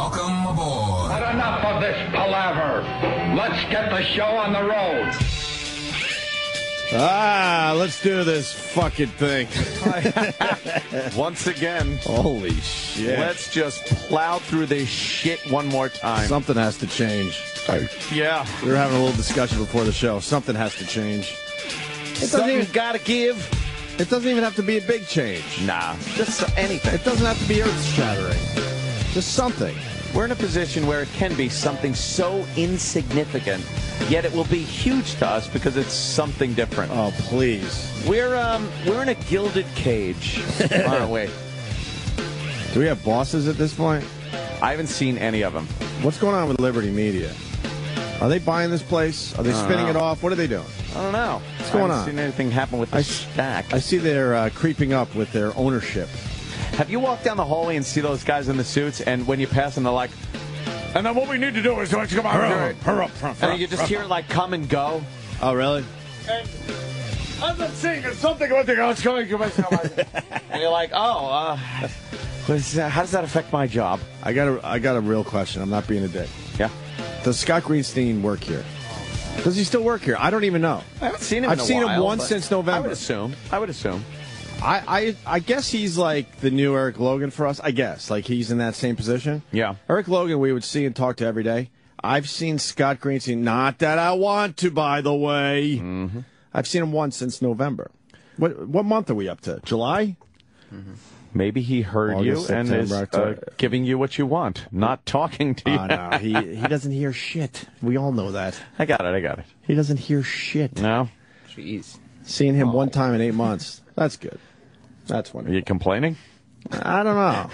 Welcome aboard. But enough of this palaver. Let's get the show on the road. Let's do this fucking thing. Once again. Holy shit. Let's just plow through this shit one more time. Something has to change. Yeah. We were having a little discussion before the show. Something has to change. Something's gotta give. It doesn't even have to be a big change. Nah, just anything. It doesn't have to be earth-shattering. Just something. We're in a position where it can be something so insignificant, yet it will be huge to us because it's something different. Oh, please. We're in a gilded cage, aren't we? Do we have bosses at this point? I haven't seen any of them. What's going on with Liberty Media? Are they buying this place? Are they spinning it off? What are they doing? I don't know. What's going on? I haven't seen anything happen with the stack. I see they're creeping up with their ownership. Have you walked down the hallway and see those guys in the suits, and when you pass them, they're like, and then what we need to do is come on, hurry up, and then you just hear it like come and go. Oh, really? And as I'm seeing, there's something with the it's coming. And you're like, how does that affect my job? I got a real question. I'm not being a dick. Yeah. Does Scott Greenstein work here? Does he still work here? I don't even know. I haven't seen him I've in a seen while, him once since November. I would assume. I guess he's like the new Eric Logan for us. I guess. Like he's in that same position. Yeah. Eric Logan we would see and talk to every day. I've seen Scott Greenstein, not that I want to, by the way. Mm-hmm. I've seen him once since November. What month are we up to? July? Mm-hmm. Maybe he heard August, you and September, is giving you what you want, not talking to you. No, he doesn't hear shit. We all know that. I got it. He doesn't hear shit. No? Jeez. Seeing him one time in 8 months. That's good. That's wonderful. Are you complaining? I don't know.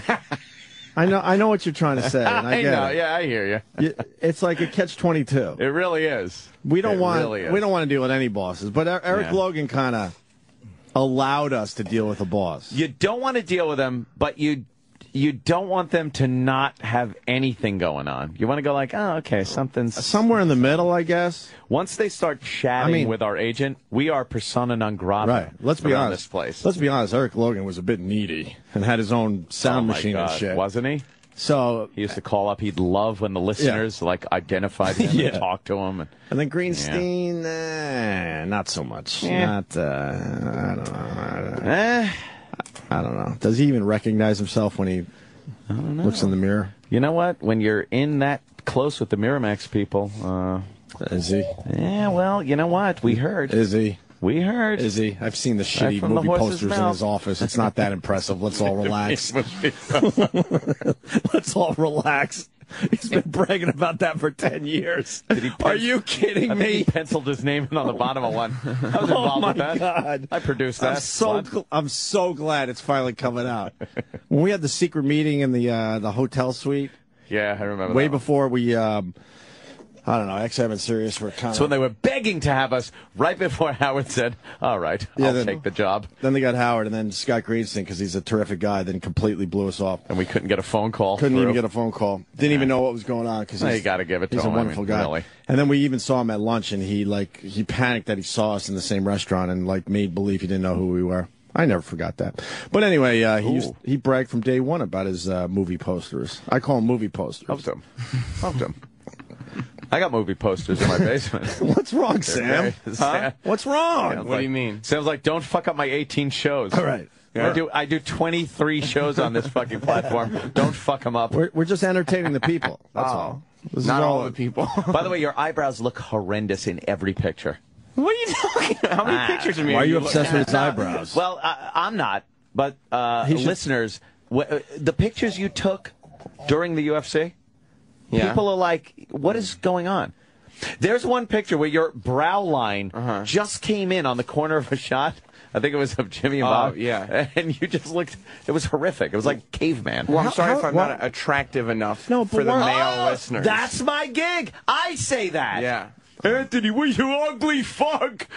I know what you're trying to say. And I know. Yeah, I hear you. It's like a catch-22. It really is. We don't want to deal with any bosses, but Eric Logan kind of allowed us to deal with a boss. You don't want to deal with them, but you don't want them to not have anything going on. You want to go like, oh, okay, something's somewhere in the middle, I guess. Once they start chatting with our agent, we are persona non grata. Right. Let's be honest. This place. Let's be honest. Eric Logan was a bit needy and had his own sound machine and shit, wasn't he? So he used to call up. He'd love when the listeners identified him and talked to him. And then Greenstein, not so much. Not. I don't know. I don't know. Does he even recognize himself when he looks in the mirror? You know what? When you're in that close with the Miramax people, is he? Yeah. Well, you know what? We heard. Is he? We heard. Is he? I've seen the shitty movie posters in his office. It's not that impressive. Let's all relax. Let's all relax. He's been bragging about that for 10 years. Are you kidding me? He penciled his name in on the bottom of one. I was involved with that. God. I produced that. I'm so glad it's finally coming out. When we had the secret meeting in the hotel suite. Yeah, I remember way before we... I don't know, X7 Sirius were kind of... So when they were begging to have us, right before Howard said, all right, I'll take the job. Then they got Howard, and then Scott Greenstein, because he's a terrific guy, then completely blew us off. And we couldn't get a phone call. Couldn't even get a phone call. Didn't even know what was going on. Cause you got to give it to him. He's a wonderful guy. Really. And then we even saw him at lunch, and he panicked that he saw us in the same restaurant and made believe he didn't know who we were. I never forgot that. But anyway, he bragged from day one about his movie posters. I call them movie posters. Loved him. I got movie posters in my basement. What's wrong, Sam? Huh? What's wrong? What do you mean? Sam's like, don't fuck up my 18 shows. All right. Yeah. I do 23 shows on this fucking platform. Don't fuck them up. We're just entertaining the people. That's all. This Not is all the people. By the way, your eyebrows look horrendous in every picture. What are you talking about? How many pictures of me? Why are you obsessed with his eyebrows? Well, I'm not. But listeners, the pictures you took during the UFC, people are like, what is going on? There's one picture where your brow line just came in on the corner of a shot. I think it was of Jimmy and Bob. Yeah. And you just looked, it was horrific. It was like caveman. Well, I'm sorry if I'm not attractive enough for the male listeners. That's my gig. I say that. Yeah. Anthony, what you ugly fuck?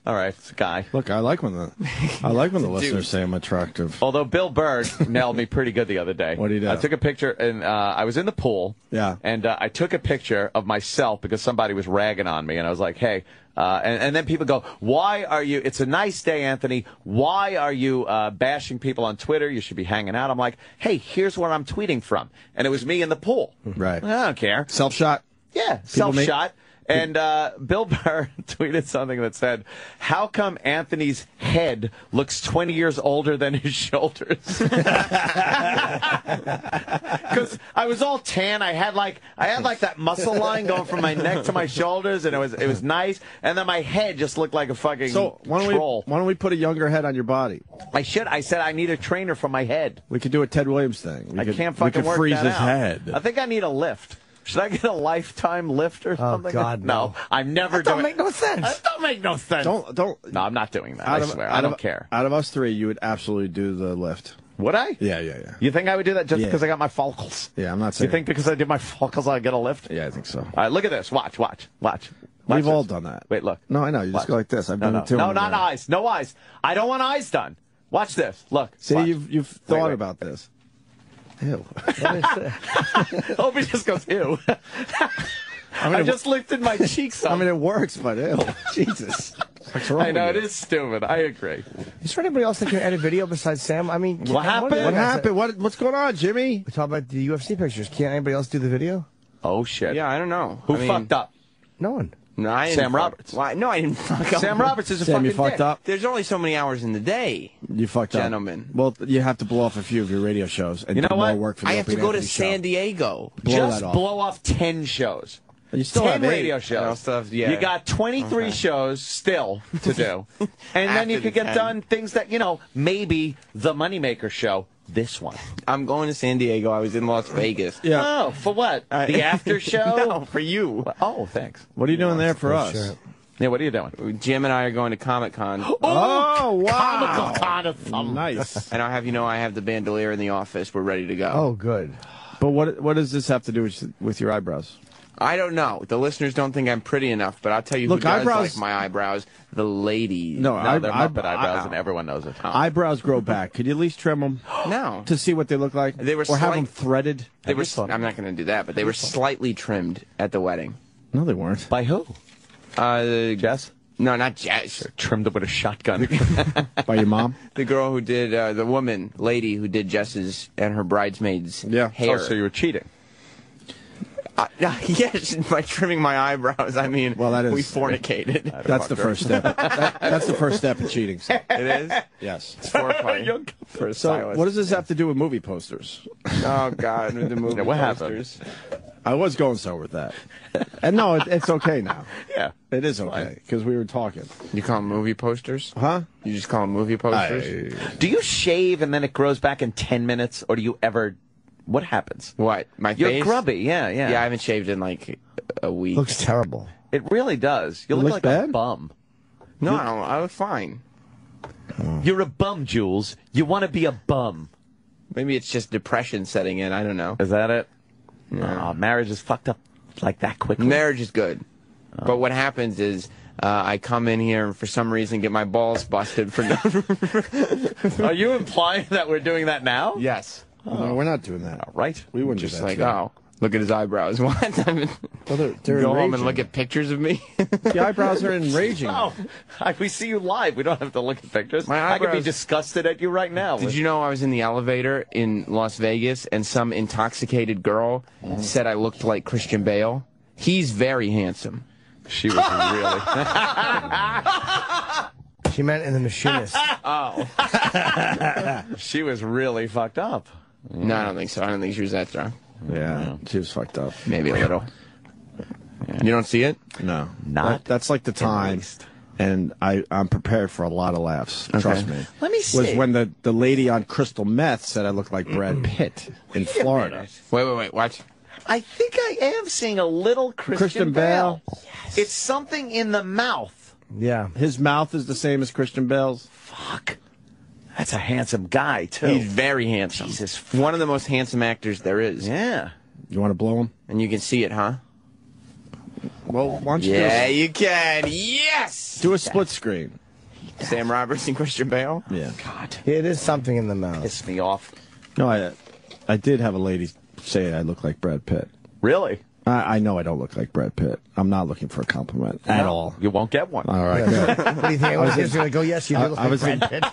All right, it's a guy. Look, I like when the listeners say I'm attractive. Although Bill Burr nailed me pretty good the other day. What did he do? I took a picture, and I was in the pool. Yeah. And I took a picture of myself because somebody was ragging on me, and I was like, hey. And then people go, why are you, it's a nice day, Anthony. Why are you bashing people on Twitter? You should be hanging out. I'm like, hey, here's where I'm tweeting from. And it was me in the pool. Right. I don't care. Self-shot? Yeah, self-shot. And Bill Burr tweeted something that said, how come Anthony's head looks 20 years older than his shoulders? Because I was all tan. I had like that muscle line going from my neck to my shoulders, and it was nice. And then my head just looked like a fucking troll. Why don't we put a younger head on your body? I should. I said I need a trainer for my head. We could do a Ted Williams thing. I can't fucking work freeze that his out. head. I think I need a lift. Should I get a lifetime lift or something? Oh, God, no. I'm never That doing don't make no sense. That don't make no sense. Don't. No, I'm not doing that. I swear. I don't care. Out of us three, you would absolutely do the lift. Would I? Yeah. You think I would do that just because I got my follicles? Yeah, I'm not saying. You think because I did my follicles I get a lift? Yeah, I think so. All right, look at this. Watch. We've all done that. Wait, look. No, I know. You just go like this. I've done it too. No, not eyes. No eyes. I don't want eyes done. Watch this. Look. See, watch. you've thought about this. Ew. Opie just goes, ew. I just lifted my cheeks up. I mean, it works, but ew. Jesus. What's wrong I know, with it you? is stupid. I agree. Is there anybody else that can edit video besides Sam? I mean, What happened? What happened? What's going on, Jimmy? We talk about the UFC pictures. Can't anybody else do the video? Oh, shit. Yeah, I don't know. Who fucked up? No one. No, I didn't Sam Roberts. Why? No, I didn't fuck up. Sam Roberts is a Sam, fucking you fucked dick. up? There's only so many hours in the day. You fucked up. Gentlemen. Well, you have to blow off a few of your radio shows and You know do what? more work for the I have Opie to and go to Anthony San show. Diego. Blow Just that off. blow off 10 shows. You still 10 have 8. radio shows. I'll still have- yeah. You got 23 shows still to do. And then you After could the get 10. done things that, maybe the Moneymaker show, this one. I'm going to San Diego. I was in Las Vegas. Yeah. Oh, for what? The after show? No, for you. Oh, thanks. What are you doing there for us? Sure. Yeah, what are you doing? Jim and I are going to Comic-Con. Oh, wow. Comic-Con. Nice. And I'll have I have the bandolier in the office. We're ready to go. Oh, good. But what does this have to do with your eyebrows? I don't know. The listeners don't think I'm pretty enough, but I'll tell you Look, who does eyebrows- like my eyebrows. The ladies. No, No, they're Muppet eyebrows, and everyone knows it. Eyebrows grow back. Could you at least trim them No. to see what they look like? They were or have slight- them threaded? They were. I'm not going to do that, but they were slightly trimmed at the wedding. No, they weren't. By who? Jess? No, not Jess. Trimmed it with a shotgun. By your mom? The girl who did, the lady who did Jess's and her bridesmaids' Yeah. hair. Oh, so you were cheating. Yes, by trimming my eyebrows, I mean, Well, that is- we fornicated. That's the first step. That's the first step in cheating. So. It is? Yes. It's foreplay for a So, stylist. what does this have to do with movie posters? Oh, God, with the movie Yeah, what happened? posters. I was going somewhere with that. And no, it's okay now. Yeah. It is okay, because we were talking. You call them movie posters? Huh? You just call them movie posters? Do you shave and then it grows back in 10 minutes, or do you ever... What happens? What? My You're face? grubby, yeah. Yeah, I haven't shaved in like a week. Looks terrible. It really does. You It look looks like bad? a bum. No, I look fine. You're a bum, Jules. You want to be a bum. Maybe it's just depression setting in. I don't know. Is that it? Yeah. Oh, marriage is fucked up like that quickly. Marriage is good. But what happens is I come in here and for some reason get my balls busted for no Are you implying that we're doing that now? Yes. No, we're not doing that. All right. We wouldn't Just do that. like, to you. oh, look at his eyebrows. What? I mean, Well, they're go home and enraging. look at pictures of me? The eyebrows are enraging. Oh, we see you live. We don't have to look at pictures. My I could be eyebrows- disgusted at you right now. Did you know I was in the elevator in Las Vegas and some intoxicated girl said I looked like Christian Bale? He's very handsome. She was really... She meant in The Machinist. She was really fucked up. No, I don't think so. I don't think she was that drunk. Yeah, she was fucked up. Maybe a little. You don't see it? No. Not That's like the time. least. And I'm prepared for a lot of laughs. Trust me. Let me Was see. when the lady on crystal meth said I looked like Brad Pitt in Florida. Wait. Watch. I think I am seeing a little Christian Bale? Yes. It's something in the mouth. Yeah. His mouth is the same as Christian Bale's. Fuck. That's a handsome guy, too. He's very handsome. Jesus. One of the most handsome actors there is. Yeah. You want to blow him? And you can see it, huh? Well, why don't you You can. Yes. do a split screen? Sam Roberts and Christian Bale. Yeah. God, It is something in the mouth. piss me off. No, I did have a lady say I look like Brad Pitt. Really? I know I don't look like Brad Pitt. I'm not looking for a compliment at all. You won't get one. All right, good. What do you think? I was going to go, yes, you do look like Brad Pitt.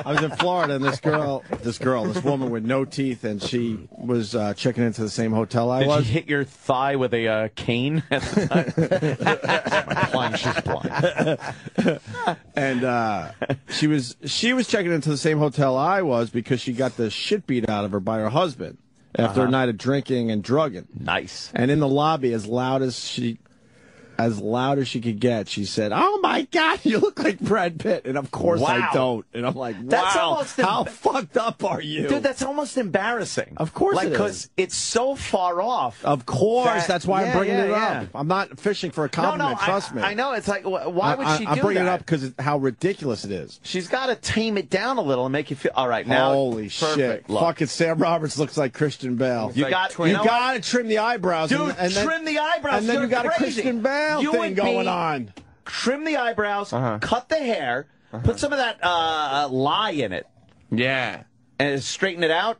I was in Florida, and this woman with no teeth, and she was checking into the same hotel I Did was. she hit your thigh with a cane at the time? She's blind. And she was checking into the same hotel I was because she got the shit beat out of her by her husband after a night of drinking and drugging. Nice. And in the lobby, as loud as she could get, she said, "Oh my God, you look like Brad Pitt." And of course I Wow. don't. And I'm like, That's wow, almost how fucked up are you? Dude, that's almost embarrassing. Of course like, it is. because it's so far off. Of course, that's why I'm bringing it yeah. up. I'm not fishing for a compliment, trust me. I know, it's like, why would she do that? I'm bringing it up because how ridiculous it is. She's got to tame it down a little and make you feel, all right, now. Holy perfect. shit. Look. Fucking Sam Roberts looks like Christian Bale. You like got twin- You know what? got to trim the eyebrows. Dude, and then, trim the eyebrows. And then You're you got crazy. a Christian Bale You thing and going me, on. Trim the eyebrows, cut the hair, put some of that lye in it, Yeah. and straighten it out,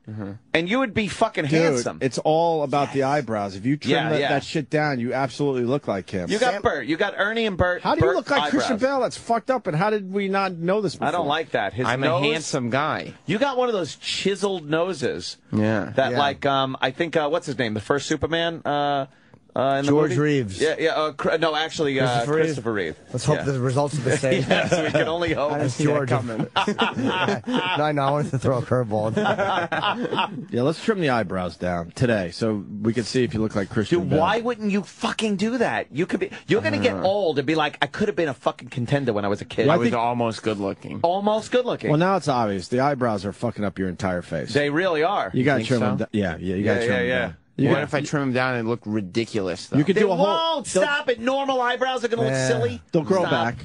and you would be fucking Dude, handsome. it's all about the eyebrows. If you trim that shit down, you absolutely look like him. You got Bert. You got Ernie and Bert. How do you Bert look like eyebrows. Christian Bell? That's fucked up. And how did we not know this before? I don't like that. His I'm nose, a handsome guy. You got one of those chiseled noses. Yeah. That Yeah. like I think what's his name? The first Superman. In the George movie? Reeves. Yeah. No, actually, Christopher Reeve. Let's hope Yeah. the results are the same. Yes, we can only hope. As George. No, I wanted to throw a curveball. Yeah, let's trim the eyebrows down today so we can see if you look like Christian Dude, Bale. why wouldn't you fucking do that? You could be. You're gonna get old and be like, I could have been a fucking contender when I was a kid. I I was think- almost good looking. Almost good looking. Well, now it's obvious. The eyebrows are fucking up your entire face. They really are. You got to think trim so? them down. Yeah, you got to trim them down. What if I trim them down and look ridiculous, though? You could They do a whole. won't stop it. Normal eyebrows are gonna look silly. They'll grow Stop. back.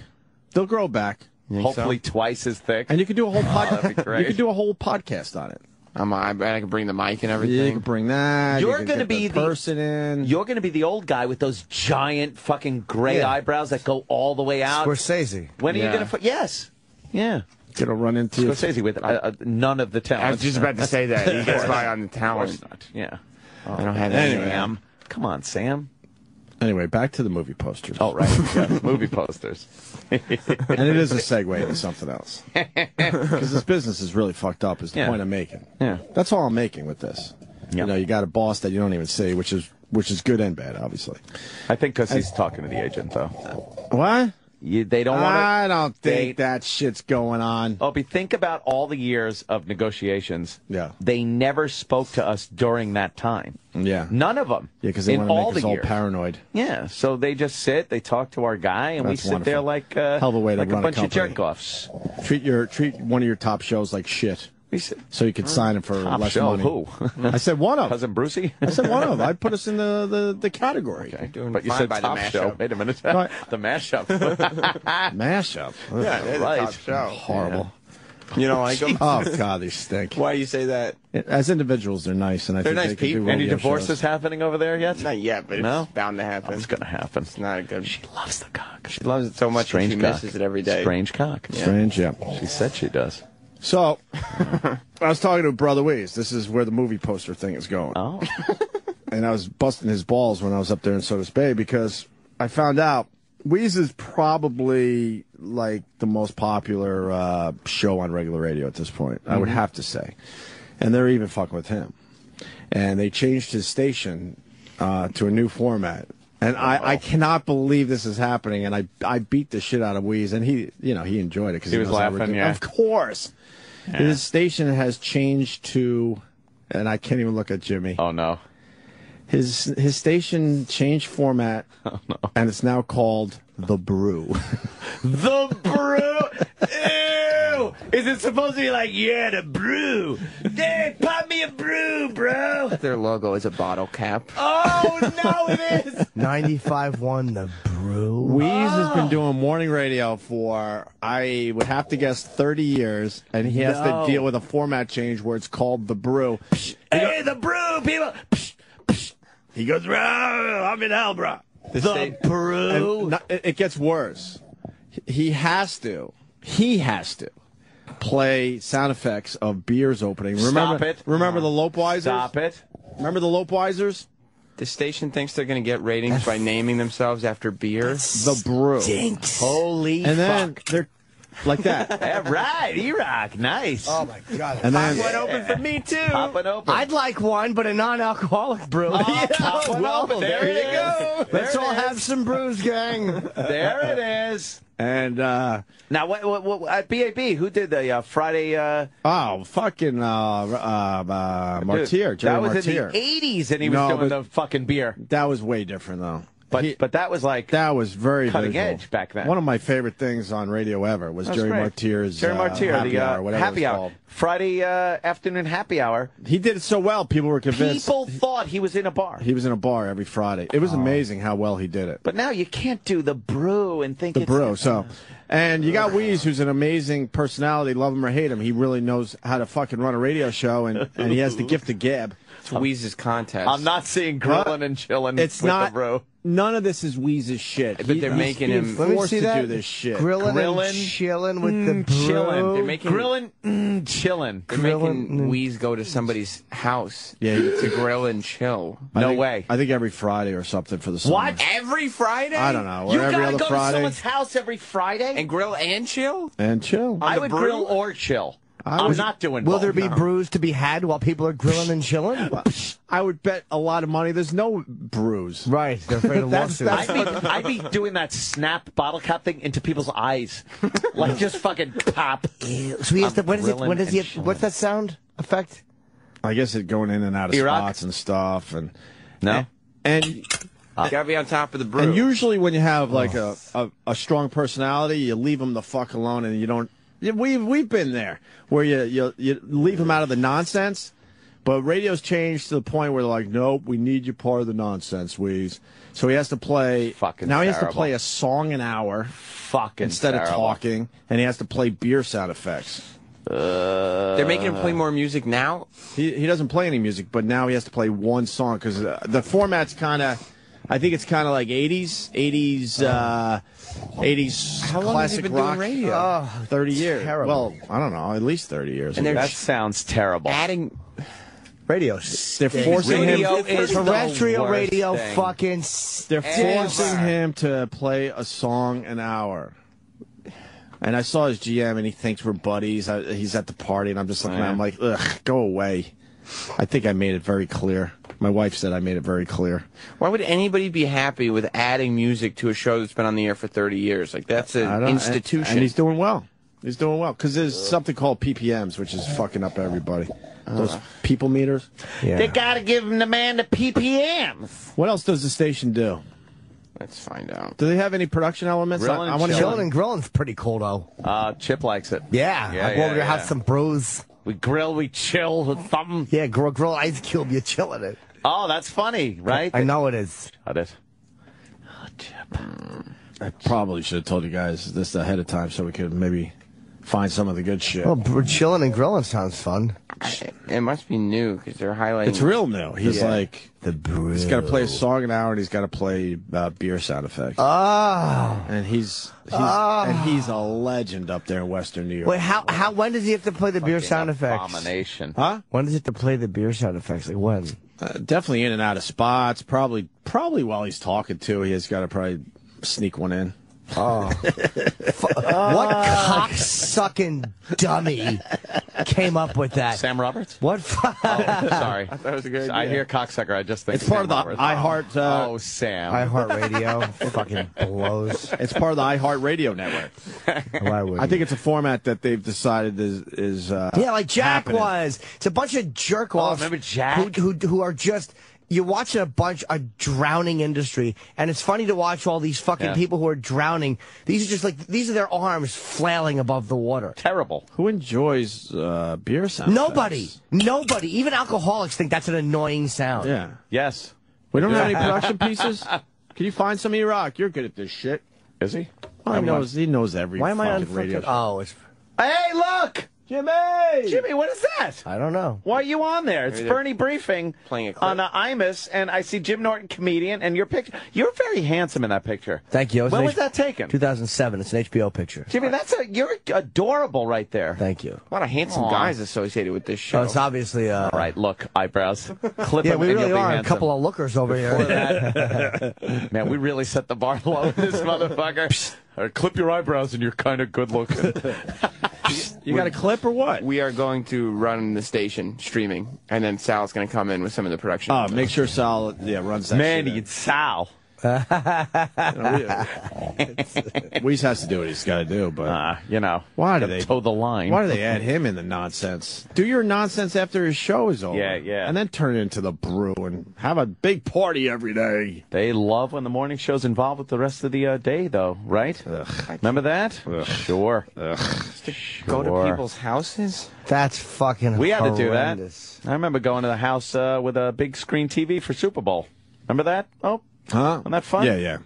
They'll grow back. You think Hopefully so? twice as thick. And you could do a whole that'd be great. You could do a whole podcast on it. I can bring the mic and You everything. can bring that. You're you can gonna get be the the- person in. You're going to be the old guy with those giant fucking gray Yeah. eyebrows that go all the way out. Scorsese. When are you Yeah. going to? Yes. Yeah. Gonna run into you. Scorsese with none of the talent. I was just about to say that. He gets by on the Of course talent. not. Yeah. I don't have any. Anyway. Sam. Come on, Sam. Anyway, back to the movie posters. Oh, right. Yeah. Movie posters. And it is a segue into something else. Because this business is really fucked up, is the Yeah. point I'm making. Yeah. That's all I'm making with this. Yeah. You know, you got a boss that you don't even see, which is good and bad, obviously. I think because he's talking to the agent, though. What? They don't want to. I don't think they- that shit's going on. Opie, think about all the years of negotiations. Yeah. They never spoke to us during that time. Yeah. None of them. Yeah, because they in want to all make us the all years. paranoid. Yeah, so they just sit, they talk to our guy, and That's we sit there wonderful. like, Hell of a way to like run a bunch of company. jerk-offs. Treat one of your top shows like shit, We sit, so you could sign it for top less show, money. who? I said one of. Cousin Brucey? I said one of. I'd put us in the category. Okay. Doing But you fine said by the top mashup. show. Wait a minute. Right. The mashup. Mashup. Yeah, it is Right. a top show. Horrible. You don't like them? Oh God, they stink. Why do you say that? As individuals, they're nice, and I They're think nice they could do people. rodeo Any divorces shows. happening over there yet? Not yet, but No? it's bound to happen. It's going to happen. It's not a good. She loves the cock. She loves it so much. Strange she cock. misses it every day. Strange cock. Strange, yeah. She said she does. So, I was talking to Brother Weeze. This is where the movie poster thing is going. Oh. And I was busting his balls when I was up there in Sodas Bay because I found out Weeze is probably like the most popular show on regular radio at this point. I would have to say. And they're even fucking with him. And they changed his station to a new format. And I cannot believe this is happening. And I beat the shit out of Weeze, and he enjoyed it because He was knows how we're laughing, doing- yeah. Of course. His station has changed to, and I can't even look at Jimmy. Oh, no. His station changed format, and it's now called The Brew. The brew. Ew. Is it supposed to be like, yeah, the brew? Hey, pop me a brew, bro. Their logo is a bottle cap. Oh, no, it is. 95.1 The Brew. Weeze has been doing morning radio for, I would have to guess, 30 years, and he has No. to deal with a format change where it's called The Brew. Hey, the brew, people. He goes, "Bro, I'm in hell, bro." The brew. And it gets worse. He has to play sound effects of beers opening. Remember the Lopeweisers? Stop it. Remember the Lopeweisers? The station thinks they're going to get ratings by naming themselves after beer. The brew. Stinks. Holy And fuck. then they're like that. Yeah, right, E-Rock, nice. Oh my god. And then One open for me, too. Pop it open. I'd like one, but a non-alcoholic brew. Pop one open. There you go. Let's all have some brews, gang. There it is. and Now, what at BAB, who did the Friday? fucking Martyr, Jerry that was Martyr. in the 80s, and he was doing the fucking beer. That was way different though. But that was like that was very cutting visual. edge back then. One of my favorite things on radio ever was Jerry great. Martyr's Jerry Martyr, happy hour, whatever happy it was hour, called. Friday afternoon happy hour. He did it so well, people were convinced. People thought he was in a bar. He was in a bar every Friday. It was amazing how well he did it. But now you can't do the brew and think The it's brew. So, and you got Wheeze, who's an amazing personality. Love him or hate him, he really knows how to fucking run a radio show, and he has the gift of gab. It's Wheeze's contest. I'm not seeing grilling and chilling It's with not. the brew. None of this is Wheeze's shit. But they're making him- Let me forced see to that. do this shit. Grilling Grillin', and chilling with the brew. chillin'. They're making Grilling, chilling. They're Grilling- making Wheeze go to somebody's house Yeah, to grill and chill. No way. I think every Friday or something for the summer. What? Every Friday? I don't know. Or You every gotta other go to Friday someone's house every Friday? And grill and chill? and chill. I the would brew? grill or chill. I'm not doing Will both. there be brews to be had while people are grilling and chilling? I would bet a lot of money there's no brews. Right. They're afraid of That's- lawsuits. I'd be doing that snap bottle cap thing into people's eyes. Like just fucking pop. So he has to, I'm when does grilling he and have, what's that sound effect? I guess it going in and out of E-Rock? spots and stuff, and No? and Gotta be on top of the brew. and usually when you have like a strong personality, you leave them the fuck alone, and you don't. We've been there where you leave them out of the nonsense, but radio's changed to the point where they're like, nope, we need you part of the nonsense, Wheeze. So he has to play. Fucking now he has to terrible. play a song an hour Fucking instead of terrible. talking, and he has to play beer sound effects. They're making him play more music now? He doesn't play any music, but now he has to play one song because the format's kind of. I think it's kind of like 80s How long has he classic been rock. doing radio? 30 years. terrible. Well, I don't know, at least 30 years. And they're That sounds terrible. adding... Radio. They're forcing Radio him. is the Terrestrial worst radio thing. fucking They're stinks. forcing him to play a song an hour. And I saw his GM, and he thinks we're buddies. He's at the party, and I'm just looking at him I'm like, ugh, go away. I think I made it very clear. My wife said I made it very clear. Why would anybody be happy with adding music to a show that's been on the air for 30 years? Like, that's an institution. And he's doing well. He's doing well. Because there's something called PPMs, which is fucking up everybody. Those people meters. Yeah. They gotta give the man the PPMs. What else does the station do? Let's find out. Do they have any production elements? Grilling I and want to Chilling and grilling's pretty cool, though. Chip likes it. Yeah. Yeah, I'll go over there, yeah, have yeah. some brews. We grill, we chill with something. Yeah, grill ice cube, you chilling it. Oh, that's funny, right? I know it is. Got it. I probably should have told you guys this ahead of time so we could maybe find some of the good shit. Well, chilling and grilling sounds fun. It must be new, because they're highlighting... It's real new. He's like, The brew. he's got to play a song an hour and he's got to play beer sound effects. Oh. And he's a legend up there in Western New York. Wait, when does he have to play the beer sound effects? Abomination. Huh? When does he have to play the beer sound effects? Like when? Definitely in and out of spots. Probably while he's talking too, he has got to probably sneak one in. Oh. What cock-sucking dummy came up with that? Sam Roberts? What? Sorry. That was a good I idea. hear cocksucker, I just think It's part of the Sam Roberts. iHeart. Oh, Sam. iHeartRadio fucking blows. It's part of the iHeart Radio network. Why would I think it's a format that they've decided is yeah, like Jack happening. was. It's a bunch of jerk offs. remember Jack? Who are just. You're watching a drowning industry, and it's funny to watch all these fucking people who are drowning. These are their arms flailing above the water. Terrible. Who enjoys beer sound? Nobody. Even alcoholics think that's an annoying sound. Yeah. Yes. We don't have any production pieces. Can you find some E-Rock? You're good at this shit. Is he? Well, he knows every Why am I on fucking radio. Oh, it's. Hey, look! Jimmy, what is that? I don't know. Why are you on there? It's Bernie Briefing playing a clip on Imus, and I see Jim Norton, comedian, and your picture. You're very handsome in that picture. Thank you. When was that taken? 2007. It's an HBO picture. Jimmy, you're adorable right there. Thank you. A lot of handsome guys associated with this show. Oh, it's obviously... All right, look, eyebrows. Clip yeah, him we and really you'll be are a handsome. couple of lookers over here. Man, we really set the bar low with this motherfucker. Clip your eyebrows and you're kind of good looking. You got a clip or what? We are going to run the station streaming, and then Sal's going to come in with some of the production. Oh, make sure Sal runs that. Mandy, it's Sal. Weeze has to do what he's got to do, but why do they toe the line? Why do they add him in the nonsense? Do your nonsense after his show is over. Yeah. And then turn it into the brew and have a big party every day. They love when the morning show's involved with the rest of the day, though, right? Remember that? Sure. Go to people's houses? That's fucking We had to do that. horrendous. I remember going to the house with a big screen TV for Super Bowl. Remember that? Oh, huh? Wasn't that fun? Yeah.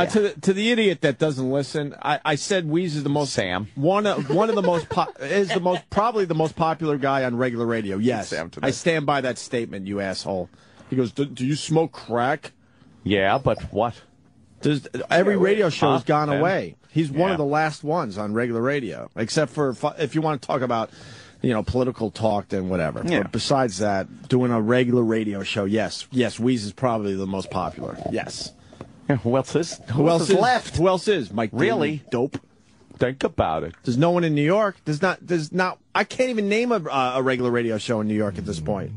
To the idiot that doesn't listen, I said Weeze is the most one of the most probably the most popular guy on regular radio. Yes, Sam today. I stand by that statement, you asshole. He goes, do you smoke crack? Yeah, but what? Every radio show has gone Ben? away. He's one of the last ones on regular radio, except for if you want to talk about, political talk, then whatever. Yeah. But besides that, doing a regular radio show, yes, Weeze is probably the most popular. Yes. Who else is? Who else is left? Who else is? Mike Really? Daly, dope. Think about it. There's no one in New York. There's not. I can't even name a regular radio show in New York at this point.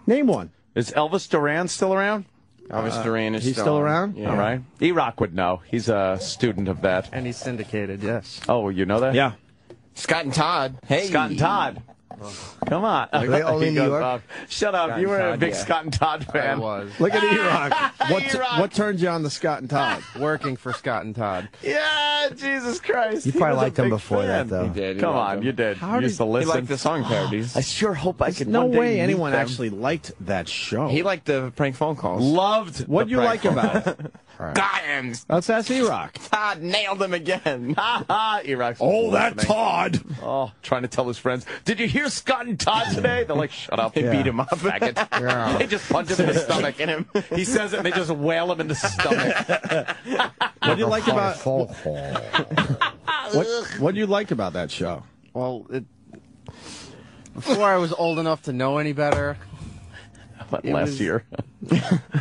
Name one. Is Elvis Duran still around? Elvis Duran is He's still around? Yeah. All right. E-Rock would know. He's a student of that. And he's syndicated, yes. Oh, you know that? Yeah. Scott and Todd. Hey. Scott and Todd. Come on. Are they only in New York? Shut up. Scott You and were a Todd, big yeah. Scott and Todd fan. I was. Look at E-Rock. E-Rock. What turned you on to Scott and Todd? Working for Scott and Todd. Yeah, Jesus Christ. You He probably was a liked him big before fan. that, though. He did. He Come loved on, them. you did. How You did- used to He listen. liked the song parodies. I sure hope I could No one day way meet anyone them. actually liked that show. He liked the prank phone calls. Loved. What'd you like about it? Got him. Let's ask E-Rock. Todd nailed him again. E-Rock's Oh, that listening. Todd. Oh, trying to tell his friends, did you hear Scott and Todd today? They're like, shut up. They beat him up. Faggot. They just punch him in the stomach. He says it and they just wail him in the stomach. What do you like about what do you like about that show? Well, before I was old enough to know any better, Last year.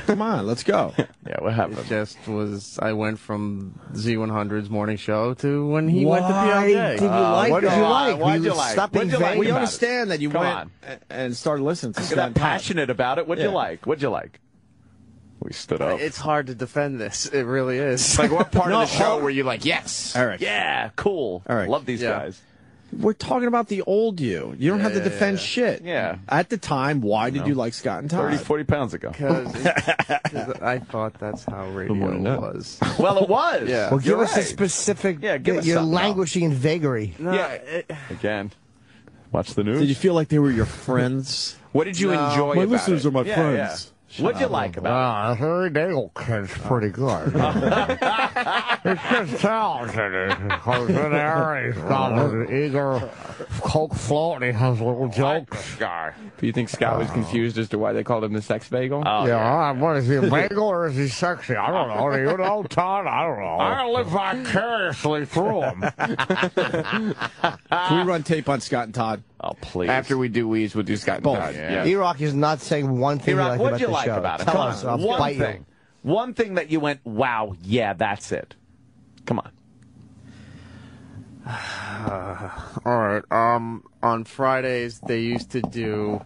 Come on, let's go. Yeah, what happened? it just was, I went from Z100's morning show to when he went to Why PLJ. did you like? what What did you like? why'd you We like? Stop being What'd you like vague We about about it. understand that you Come went on. and started listening to You're Scott that and Todd. passionate about it. What'd you Yeah. like? What'd you like? We stood up. It's hard to defend this. It really is. Like, what part No, of the show oh. were you like, yes? Eric, Yeah, cool. All right. Love these Yeah. guys. we're talking about the old you. You don't have to Yeah, defend yeah. shit. Yeah. At the time, why did you like Scott and Todd? 30, 40 pounds ago. Because I thought that's how radio was. Well, it was. Yeah. Well, give You're us a right. specific. Yeah, give us You're something languishing in vagary. No, Yeah. Again. Watch the news. Did you feel like they were your friends? What did you enjoy My about listeners it? are my Yeah, friends. What'd you like about it? Harry Dale kid's pretty good. It's just talented. Because in there, he's got an eager Coke float and he has little jokes. Do you think Scott was confused as to why they called him the sex bagel? What is he, a bagel or is he sexy? I don't know. Do you know, Todd? I don't know. I live vicariously through him. Can we run tape on Scott and Todd? Oh, please. After we do Weeds, we'll do Scott and Both. Todd. Yeah. E-Rock is not saying one thing E-Rock, he what'd liked you about like the show. about it? Tell Come us. on. I'll One bite thing. you. One thing that you went, wow, yeah, that's it. Come on. All right. On Fridays they used to do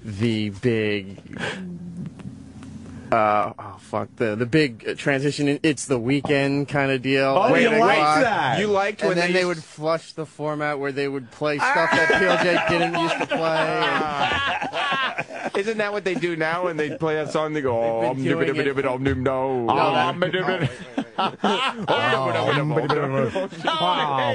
the big. The big transition. It's the weekend kind of deal. Oh, Wait, you wait, like wait. that? You liked when And then they used- would flush the format where they would play stuff that PLJ didn't used to play. Isn't that what they do now when they play that song? They go, oh, They've been doing it- no. Wow,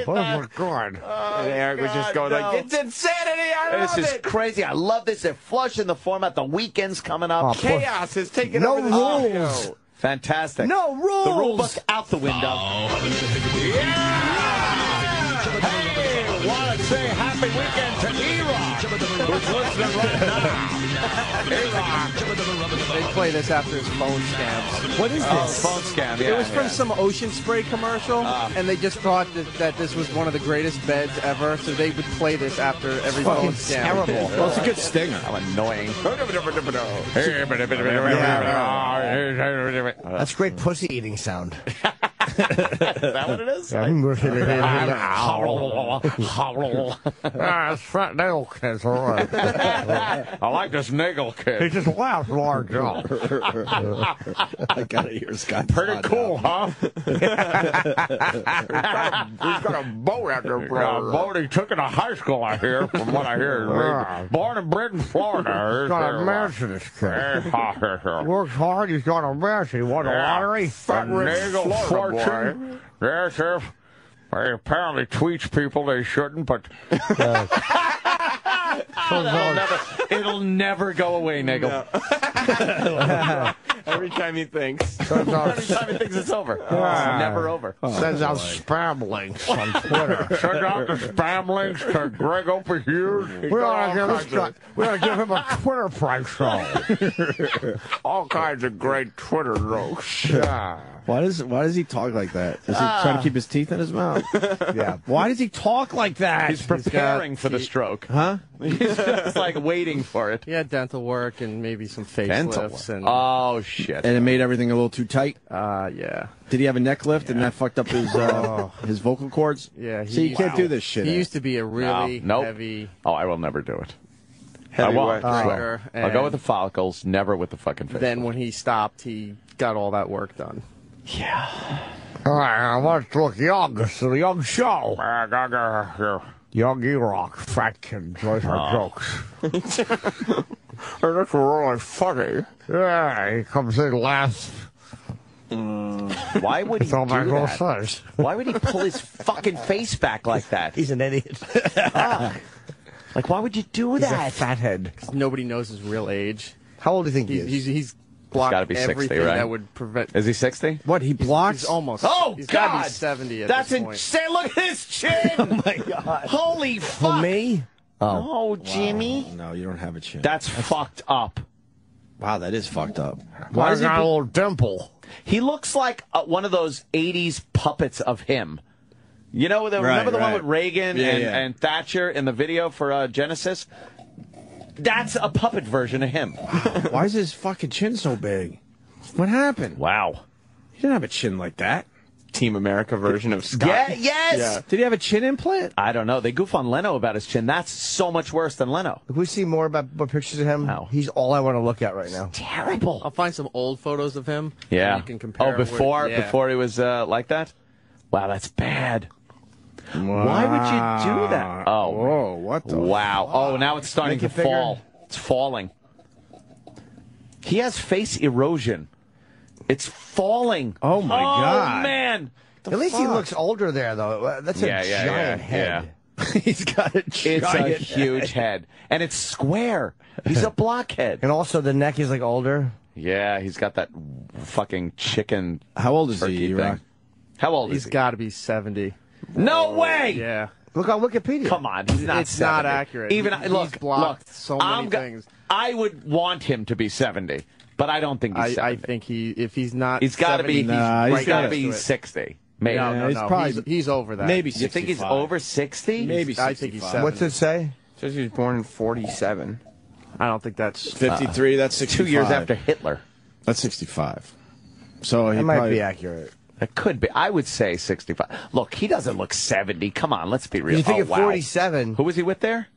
this was good. And Eric was just going like, it's insanity. I love This is it. crazy. I love this. They're flushing the format. The weekend's coming up. Oh, Chaos is taking No over the rules. show. Fantastic. No rules. The rule book out the window. want to say happy weekend to E-Rock, who's listening right now. E-Rock. They play this after his phone scams. What is this? Phone scam, yeah. It was from some Ocean Spray commercial, and they just thought that this was one of the greatest beds ever, so they would play this after every phone scam. Terrible. Well, it's a good stinger. How annoying. That's great pussy eating sound. Is that what it is? Fat nail kids, all right. I like this niggle kid. He just laughs large off. I gotta hear Scott. Pretty cool, huh? He's got a boat out there, bro. A boat he took in a high school, I hear, from what I hear. Born and bred in Florida. He's got a mansion, this kid. Works hard, he's got a mansion. He won the lottery. Fat niggle fortune. Yes, sir. He apparently tweets people they shouldn't, but... It'll never go away, Nigel. No. Every time he thinks. Every time he thinks it's over. It's never over. Sends out spam links on Twitter. Sends out the spam links to Greg Opie Hughes. We ought to give him a Twitter prank show. All kinds of great Twitter jokes. Yeah. Why does he talk like that? Is he trying to keep his teeth in his mouth? Yeah. Why does he talk like that? He's preparing for the stroke. Huh? He's just like waiting for it. He had dental work and maybe some facelifts. Oh, shit. And it made everything a little too tight? Yeah. Did he have a neck lift and that fucked up his vocal cords? Yeah. See, you can't do this shit. He used to be a really heavy... Oh, I will never do it. I won't. I'll go with the follicles, never with the fucking face. Then when he stopped, he got all that work done. Yeah. All right, I want to look young. It's a young show. Young E-Rock, fat kid, enjoys our jokes. That's really funny. Yeah, he comes in last. Why would he do that? Why would he pull his fucking face back like that? He's an idiot. Like, why would you do that? He's a fathead. Nobody knows his real age. How old do you think he is? He's blocked gotta be 60, everything right? that would prevent... Is he 60? What, he blocks? He's almost... Oh, he's God! Gotta be 70 at That's this point. insane. Look at his chin! Oh, my God. Holy fuck! For me? Oh, Jimmy. No, you don't have a chin. That's fucked up. Wow, that is fucked up. Why does he got a little dimple? He looks like one of those 80s puppets of him. You know, remember the one with Reagan and Thatcher in the video for Genesis? That's a puppet version of him. Why is his fucking chin so big? What happened? Wow. He didn't have a chin like that. Team America version of Scott. Yeah, yes! Yeah. Did he have a chin implant? I don't know. They goof on Leno about his chin. That's so much worse than Leno. If we see more pictures of him, he's all I want to look at right now. Terrible. I'll find some old photos of him. Yeah. And you can compare. Oh, before he was like that? Wow, that's bad. Wow. Why would you do that? Oh. Whoa, what the? Wow. Oh, now it's starting to fall. It's falling. He has face erosion. It's falling. Oh, my God. Oh, man. At least he looks older there, though. That's a giant head. Yeah. He's got a giant It's a huge head. And it's square. He's a blockhead. And also the neck is like older. Yeah, he's got that fucking chicken. How old is he? Thing. How old is he? He's got to be 70. No way! Yeah. Look on Wikipedia. Come on, he's not It's 70. not accurate. Even he's blocked so many things. I would want him to be 70, but I don't think he's 70. I think if he's not, he's got to be. he's He's got to be 60. Maybe. No, he's probably he's over that. Maybe 65. You think he's over 60? Maybe 65. I think he's 70. What's it say? It says he was born in 47. I don't think that's 53. That's 65. 2 years after Hitler. That's 65. So he That might probably be accurate. It could be. I would say 65. Look, he doesn't look 70. Come on, let's be real. You think oh, at wow. 47? Who was he with there?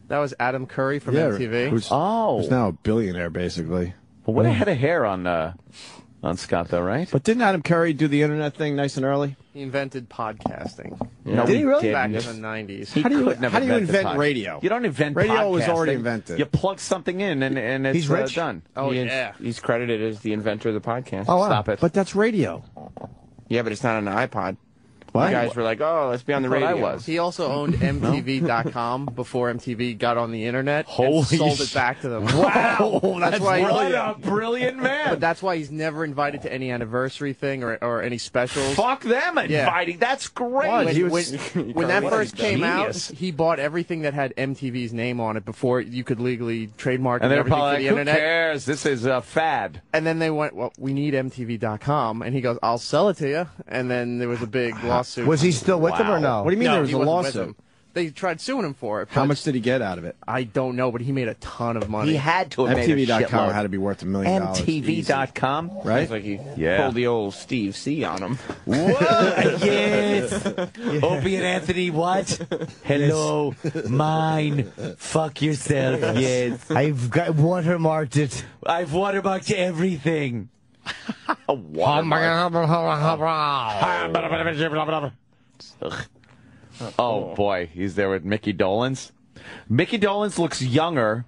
that was Adam Curry from MTV. Who's now a billionaire, basically. Well, what a head of hair on Scott, though, right? But didn't Adam Curry do the internet thing nice and early? He invented podcasting. No, Did he really? didn't. Back in the 90s. He How do you couldn't have invent invented radio? You don't invent Radio podcasting. was already invented. You plug something in and it's He's rich? done. Oh, Yeah. He's credited as the inventor of the podcast. Oh, wow. Stop it. But that's radio. Yeah, but it's not on an iPod. What? You guys were like, oh, let's be on the radio. I was. He also owned MTV.com before MTV got on the internet and sold it back to them. Wow, that's why what a brilliant man. But that's why he's never invited to any anniversary thing or any specials. Fuck them inviting. That's great. When that first came out, he bought everything that had MTV's name on it before you could legally trademark and everything probably for the like, internet. Who cares? This is a fad. And then they went, well, we need MTV.com. And he goes, I'll sell it to you. And then there was a big lawsuit. Was he still with them or no? What do you mean No, there was he a wasn't with lawsuit? them. They tried suing him for it. How much did he get out of it? I don't know, but he made a ton of money. He had to have made a MTV.com shitload. had to be worth $1 million. MTV.com? Right? It's like he pulled the old Steve C on him. What? Yes. Opie and Anthony, what? Hello. Mine. Fuck yourself. Yes. I've got watermarked it. I've watermarked everything. Oh, boy. He's there with Mickey Dolenz. Mickey Dolenz looks younger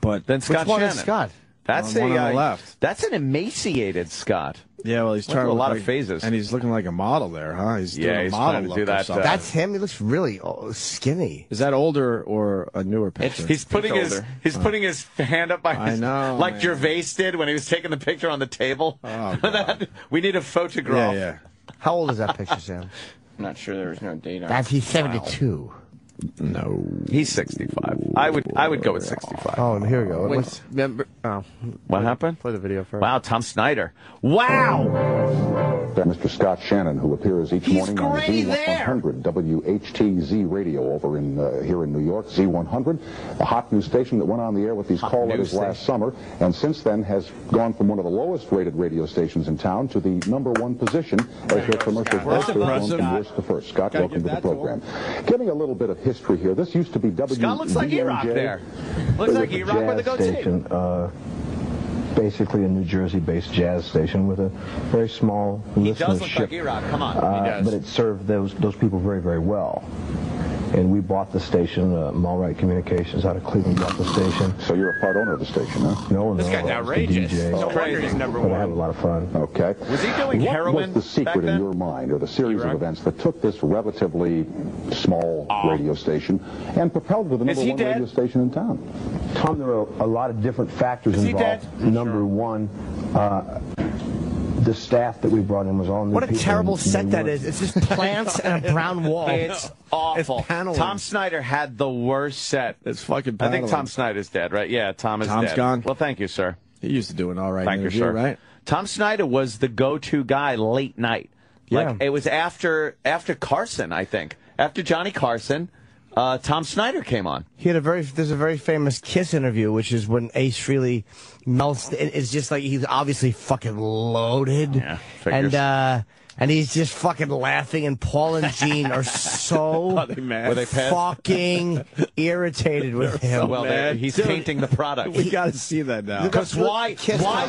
than Scott Which one Shannon. is Scott? That's one on the left. That's an emaciated Scott. Yeah, well, he's Went trying through to a lot look of phases. And he's looking like a model there, huh? He's doing a he's model trying to look do or that, something. That's him. He looks really skinny. Is that older or a newer picture? He's putting his hand up by his, like man. Gervais did when he was taking the picture on the table. Oh, God. We need a photograph. Yeah. How old is that picture, Sam? I'm not sure there was no date on it. He's 72. No. He's 65. I would go with 65. Oh, here we go. What happened? Play the video first. Wow, Tom Snyder. Wow! Mr. Scott Shannon, who appears each morning on Z100 WHTZ radio over in here in New York, Z100, a hot new station that went on the air with these call letters last summer, and since then has gone from one of the lowest rated radio stations in town to the #1 position as their commercial host from worst to first. Scott, welcome to the program. Giving a little bit of history here. This used to be WBNJ. Scott looks like E-Rock there. Looks like E-Rock with a goatee. Basically a New Jersey-based jazz station with a very small listenership. He does look like E-Rock. Come on. He does. But it served those people very, very well. And we bought the station, Mallright Communications out of Cleveland bought the station. So you're a part owner of the station, huh? No. This guy's outrageous. No wonder he's number But I one. had a lot of fun. Okay. Was he doing heroin What was the secret in your mind, or the series of events that took this relatively small radio station and propelled it to the #1 radio station in town? Tom, there are a lot of different factors involved. Number one, the staff that we brought in was all new What a people, terrible and set they that weren't- is. It's just plants and a brown wall. It's awful. It's paneling. Tom Snyder had the worst set. It's fucking I paneling. think Tom Snyder's dead, right? Yeah, Tom's dead. gone? Well, thank you, sir. He used to do an all right Thank you, interview, sir. right? Tom Snyder was the go-to guy late night. Like it was after Carson, I think. After Johnny Carson, Tom Snyder came on. He had there's a very famous Kiss interview, which is when Ace Frehley melts. It's just like he's obviously fucking loaded. Yeah, figures. And he's just fucking laughing, and Paul and Gene are so Are they mad? Were they pissed? fucking irritated with him. Well, he's tainting the product. We got to see that now. Because why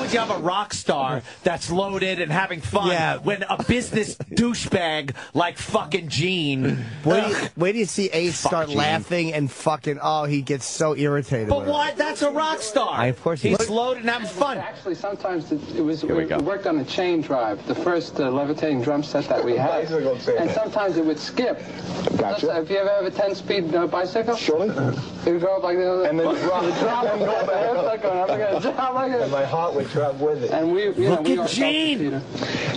would you have a rock star that's loaded and having fun when a business douchebag like fucking Gene... Wait do you see Ace start Gene. laughing and fucking, he gets so irritated. But with it. why? That's a rock star. Of course he's loaded and having fun. Actually, sometimes it we go. worked on a chain drive, the first levitating drum set that we had. And sometimes it would skip. Gotcha. Have you ever have a 10-speed bicycle? Surely. It would go up like this. And then drop and go back. And my heart would drop with it. And we Look at Gene.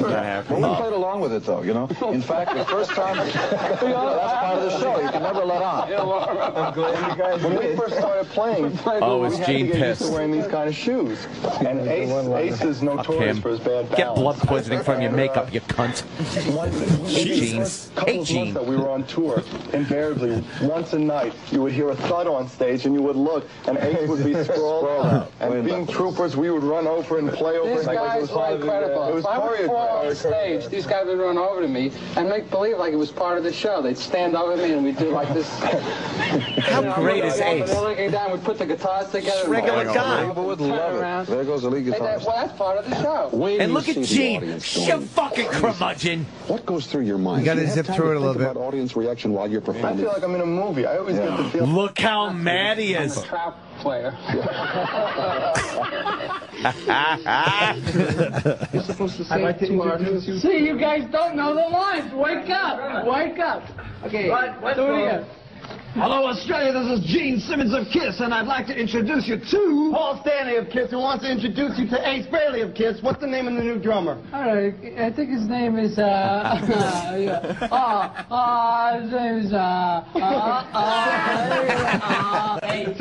Well, we played along with it, though, you know. In fact, the first time, that's part of the show. You can never let on. I'm glad you guys When we did. first started playing, Is we had Gene to get used pissed? to wearing these kind of shoes. And Ace is notorious for his bad balance. Get blood poisoning from your makeup, you cunt. Hey, Gene. Couple of months that we were on tour, invariably, once a night, you would hear a thud on stage, and you would look, and Ace would be sprawled out. And being troopers, we would run over and play over. These like it guys was were part of the- incredible. It was If I would fall on choreographed. stage, these guys would run over to me and make believe like it was part of the show. They'd stand over me and we'd do like this. How great is Ace? They're looking down, we'd put the guitars together. Regular guy. People would Turn love around. it. There goes the lead Well, guitarist. that's part of the show. And look at Gene. You fucking curmudgeon. What goes through your mind? You gotta Do have zip time through to it a little think bit. about audience reaction while you're I performing? feel like I'm in a movie. I always get the feel. Look how mad he is. Trap player. You're supposed to say to our... See, you guys don't know the lines. Wake up. Wake up. Okay, do it again. Hello, Australia. This is Gene Simmons of KISS, and I'd like to introduce you to... Paul Stanley of KISS, who wants to introduce you to Ace Frehley of KISS. What's the name of the new drummer? All right, I think his name is, his name is, oh, wait a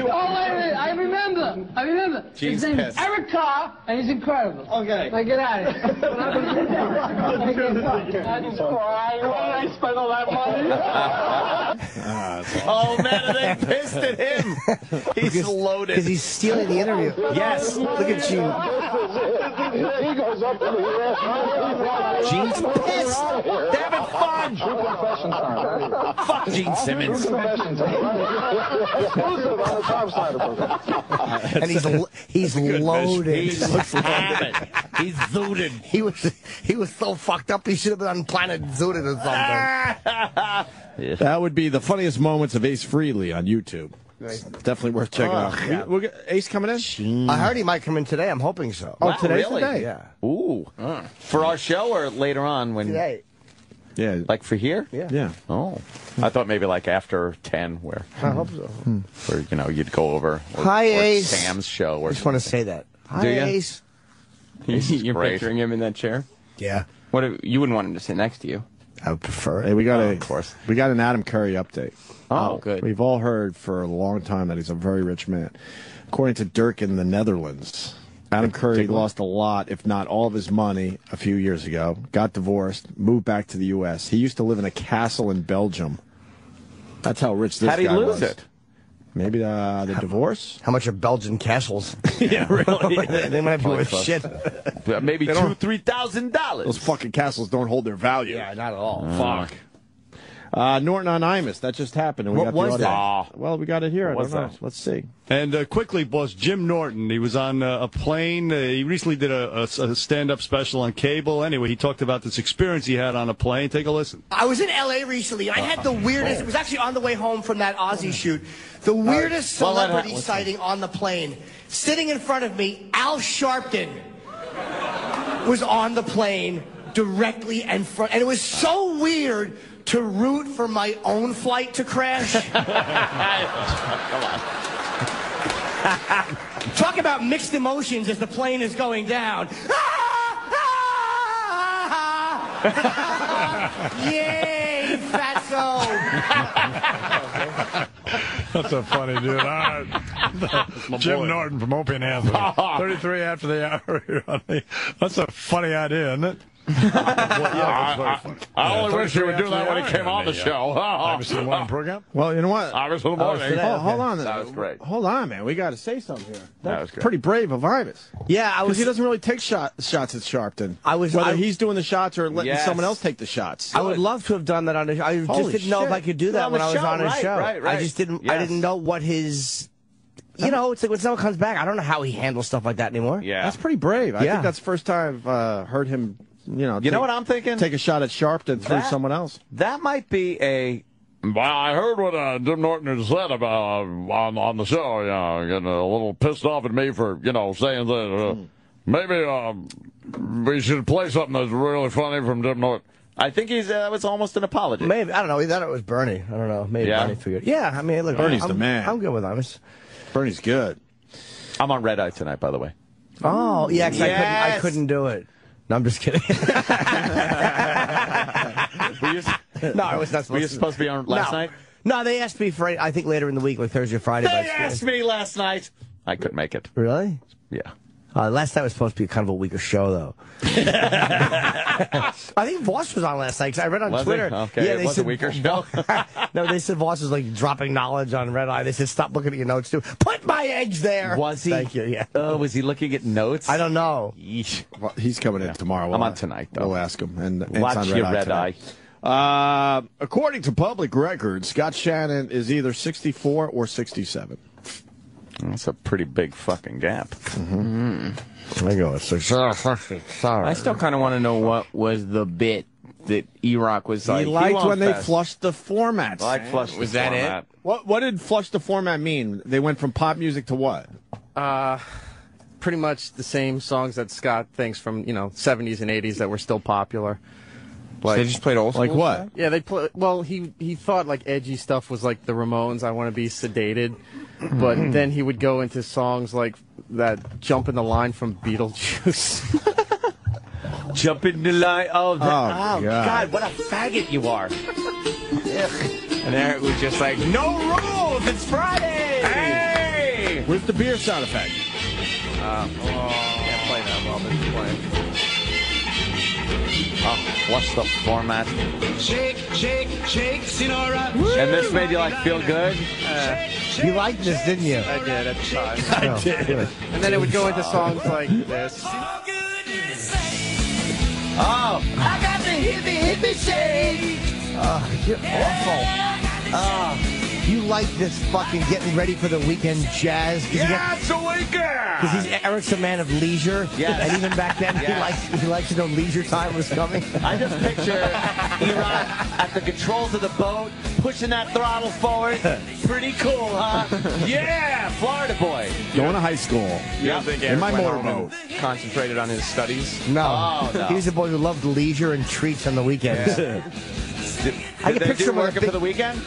minute, I remember. His name is Eric Carr, and he's incredible. Okay. Now get out of here. I just cried when I spent all that money. Oh, man, are they pissed at him? He's loaded. Because he's stealing the interview. Yes. Look at Gene. He goes up to the Gene's pissed. They're having fun. confession time. Fuck Gene Simmons. Confession time. Exclusive on the Tom Snyder program. And he's loaded. He's hammered. He's zooted. He was so fucked up he should have been on Planet Zooted or something. That would be the funniest moments of Ace Frehley on YouTube. Definitely worth checking out. Yeah. Ace coming in? I heard he might come in today. I'm hoping so. Oh, today's really? the day? Yeah. Ooh. For our show or later on when... Today. Yeah. Like for here? Yeah. Oh. I thought maybe like after 10 where... I hope so. Where, you know, you'd go over. Or, Hi, or Ace. Sam's show. Or I just want to say that. Hi, Do ya? Ace. You're great. picturing him in that chair? Yeah. You wouldn't want him to sit next to you. I would prefer it. Hey, we got of course. We got an Adam Curry update. Oh, good. We've all heard for a long time that he's a very rich man. According to Dirk in the Netherlands, Adam Curry lost a lot, if not all of his money, a few years ago, got divorced, moved back to the U.S. He used to live in a castle in Belgium. That's how rich this guy was. How'd he lose it? Maybe the divorce? How much are Belgian castles? Yeah, really. They might be worth shit. Maybe $2,000-$3,000. Those fucking castles don't hold their value. Yeah, not at all. Fuck. Norton on Imus. That just happened. And we What got the was audio. that? Well, we got it here. I What don't know. was that? Let's see. And quickly, boss, Jim Norton. He was on a plane. He recently did a stand-up special on cable. Anyway, he talked about this experience he had on a plane. Take a listen. I was in L.A. recently, and I had the weirdest... It was actually on the way home from that Aussie shoot. The weirdest celebrity sighting on the plane. Sitting in front of me, Al Sharpton was on the plane directly in front. And it was so weird to root for my own flight to crash. Come on. Talk about mixed emotions as the plane is going down. Yay, fatso! That's a funny dude. Jim Norton from Opie and Anthony. 33 after the hour. That's a funny idea, isn't it? I only wish you would do that when he came on the show. Obviously, the morning program. Well, you know what? Obviously, the morning. Hold on. That was great. Hold on, man. We got to say something here. That was great. Pretty brave of Imus. Yeah, Because he doesn't really take shots at Sharpton. Whether he's doing the shots or letting someone else take the shots. I would love to have done that on his show. I just didn't know if I could do that when I was on his show. Right. I just didn't. I didn't know what his. You know, it's like when someone comes back, I don't know how he handles stuff like that anymore. Yeah. That's pretty brave. I think that's the first time I've heard him. You know what I'm thinking? Take a shot at Sharpton through someone else. That might be a... Well, I heard what Jim Norton had said about on the show. Getting a little pissed off at me for saying that maybe we should play something that's really funny from Jim Norton. I think that was almost an apology. Maybe. I don't know. He thought it was Bernie. I don't know. Maybe Bernie figured. Yeah, I mean, look. Bernie's the man. I'm good with Imus. Bernie's good. I'm on Red Eye tonight, by the way. Oh, yeah, 'cause I couldn't do it. No, I'm just kidding. No, I was not supposed to. Were you supposed to be on last night? No, they asked me for, I think, later in the week, like Thursday or Friday. They asked me last night. I couldn't make it. Really? Yeah. Last night was supposed to be kind of a weaker show, though. I think Voss was on last night, because I read on Twitter. Okay, yeah, it was a weaker show. No, they said Voss was like dropping knowledge on Red Eye. They said, stop looking at your notes, too. Put my eggs there. Was he? Thank you, yeah. Oh, was he looking at notes? I don't know. Yeesh. Well, he's coming in tomorrow. I'm on tonight, though. We'll ask him. And watch it's on your Red Eye. According to public records, Scott Shannon is either 64 or 67. That's a pretty big fucking gap. I go, sorry. I still kind of want to know what was the bit that E-Rock was like. He liked when they flushed the formats. Was that it? What did flush the format mean? They went from pop music to what? pretty much the same songs that Scott thinks from 70s and 80s that were still popular. Like, so they just played old school like what? stuff? Yeah, they play. Well, he thought like edgy stuff was like the Ramones. I Want to Be Sedated, but then he would go into songs like that "Jump in the Line" from Beetlejuice. Jump in the line. Oh, God, what a faggot you are! And Eric was just like, "No rules. It's Friday." Hey, where's the beer sound effect? Can't play that while they're playing. Oh, what's the format? Shake, shake, shake, Sinora. And this made you like feel good? You liked this, didn't you? I did at the time. I did. And then it would go into songs like this. Oh, I got the hippie shake. You're awful. You like this fucking getting ready for the weekend jazz? yeah, it's a weekend. Because Eric's a man of leisure. Yes. And even back then, he likes to know leisure time was coming. I just picture Elon at the controls of the boat, pushing that throttle forward. Pretty cool, huh? Yeah, Florida boy. Going to high school. Yeah, in my motorboat. Concentrated on his studies. No. Oh, no. He was a boy who loved leisure and treats on the weekends. Did I can they picture do him with a working big- for the weekend?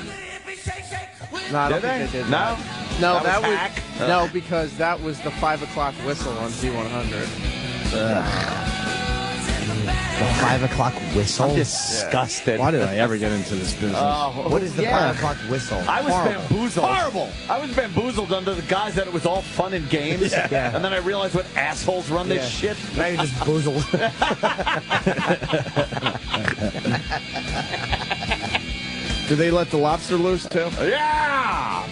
No, I don't Did think they? they did No? that. No, That was was hack? no, because that was the 5 o'clock whistle on Z100. The 5 o'clock whistle? I'm disgusted. Why did I ever get into this business? What is the 5 o'clock whistle? I was bamboozled. Horrible. I was bamboozled under the guise that it was all fun and games. Yeah. And then I realized what assholes run this shit. Now you're just boozled. Did they let the lobster loose too? Yeah!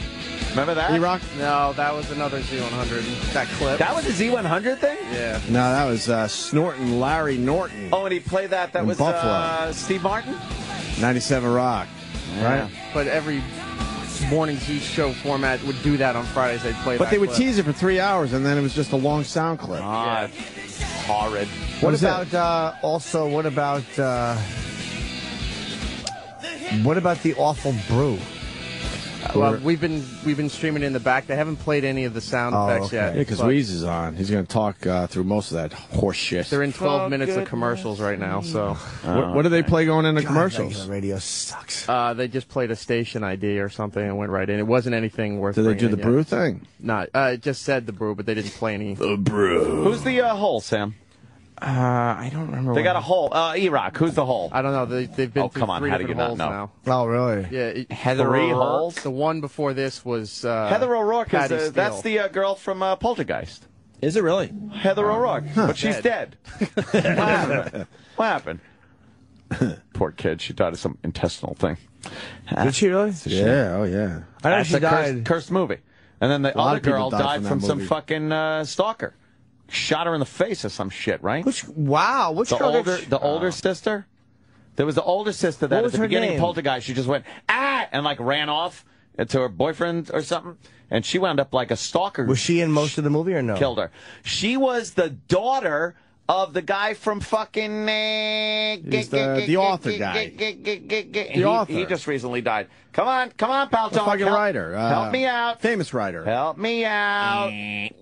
Remember that? E-Rock? No, that was another Z100. That clip. That was a Z100 thing? Yeah. No, that was Snortin' Larry Norton. Oh, and he played that. That In was Buffalo. Steve Martin? 97 Rock. Right? But every morning Z show format would do that on Fridays. They'd play But that they would clip. tease it for 3 hours, and then it was just a long sound clip. Ah, horrid. What is about the Awful Brew? Well, we've been streaming in the back. They haven't played any of the sound effects yet. Yeah, because but Weeze is on. He's going to talk through most of that horse shit. they're in 12 minutes of commercials right now. So What do they play going into commercials? Regular radio sucks. they just played a station ID or something and went right in. It wasn't anything worth. Do they do bringing the in brew yet. thing? No, it just said the brew, but they didn't play any. The brew. Who's the hole, Sam? I don't remember. They got a hole. E-Rock, who's the hole? I don't know. They've been through come on, 3 how do you different not holes know? now. Oh, really? Yeah, Heather 3 O'Rourke. holes? The one before this was Heather O'Rourke Patty is Steele. that's the girl from Poltergeist. Is it really? Heather O'Rourke, but she's dead. What happened? What happened? Poor kid. She died of some intestinal thing. Did she really? Yeah, oh yeah. I know That's she a died. cursed movie. And then the A lot other of people girl died died from from that some movie. fucking stalker. Shot her in the face or some shit, right? Which the girl older, the older sister? There was the older sister that What at was the her beginning name? of Poltergeist, she just went, ah, and like ran off to her boyfriend or something. And she wound up like a stalker. Was she in most of the movie or no? Killed her. She was the daughter of the guy from fucking... He's the author guy. The author. He just recently died. Come on, pal. The fucking writer. Help me out. Famous writer. Help me out.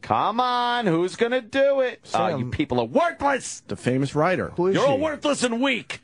Come on, who's going to do it? You people are worthless. The famous writer. Who is You're she? all worthless and weak.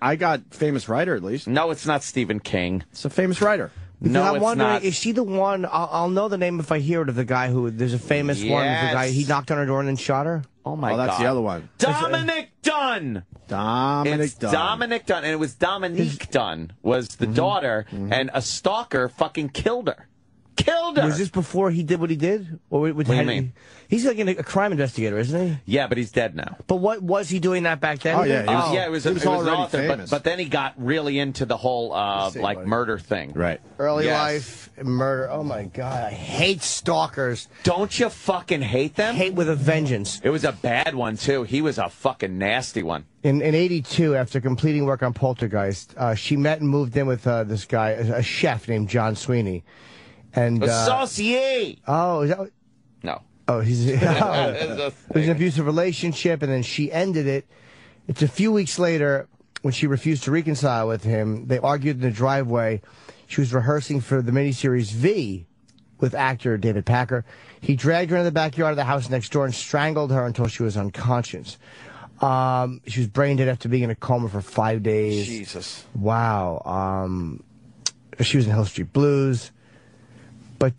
I got famous writer at least. No, it's not Stephen King. It's a famous writer. Because No, I'm it's wondering, not. is she the one? I'll know the name if I hear it of the guy who. There's a famous one. The guy he knocked on her door and then shot her. Oh my Oh, God. that's the other one. Dominic Dunn. Dominic Dunn. Dominic Dunn, and it was Dominique Dunn was the daughter, and a stalker fucking killed her. Killed her. Was this before he did what he did? Or What do you mean? He's like a crime investigator, isn't he? Yeah, but he's dead now. But what was he doing that back then? Oh, yeah, he was- Yeah, it was he was it was already an author, famous. but then he got really into the whole like murder thing. Right. Early Yes. life, murder. Oh my God, I hate stalkers. Don't you fucking hate them? Hate with a vengeance. It was a bad one too. He was a fucking nasty one. In '82, after completing work on Poltergeist, she met and moved in with this guy, a chef named John Sweeney. And Associate. oh, is that? No. Oh, he's it was an abusive relationship, and then she ended it. It's a few weeks later when she refused to reconcile with him. They argued in the driveway. She was rehearsing for the miniseries V with actor David Packer. He dragged her into the backyard of the house next door and strangled her until she was unconscious. She was brain dead after being in a coma for 5 days. Jesus. Wow. She was in Hill Street Blues. But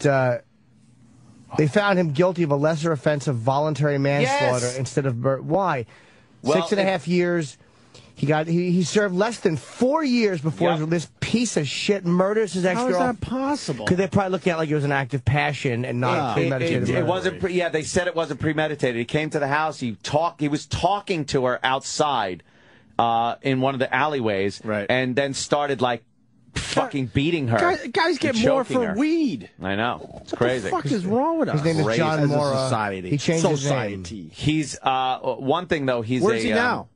they found him guilty of a lesser offense of voluntary manslaughter instead of murder. Why? Well, 6.5 years. He served less than 4 years before this piece of shit murders his ex-girl. How is that possible? Because they're probably looking at it like it was an act of passion and not premeditated murder. It wasn't. They said it wasn't premeditated. He came to the house. He was talking to her outside, in one of the alleyways, and then started like fucking beating her. Guys get more for weed. I know. It's crazy. What the fuck is wrong with us? His name is John Mora. Society. He changed his name. He's one thing though. Where's he now?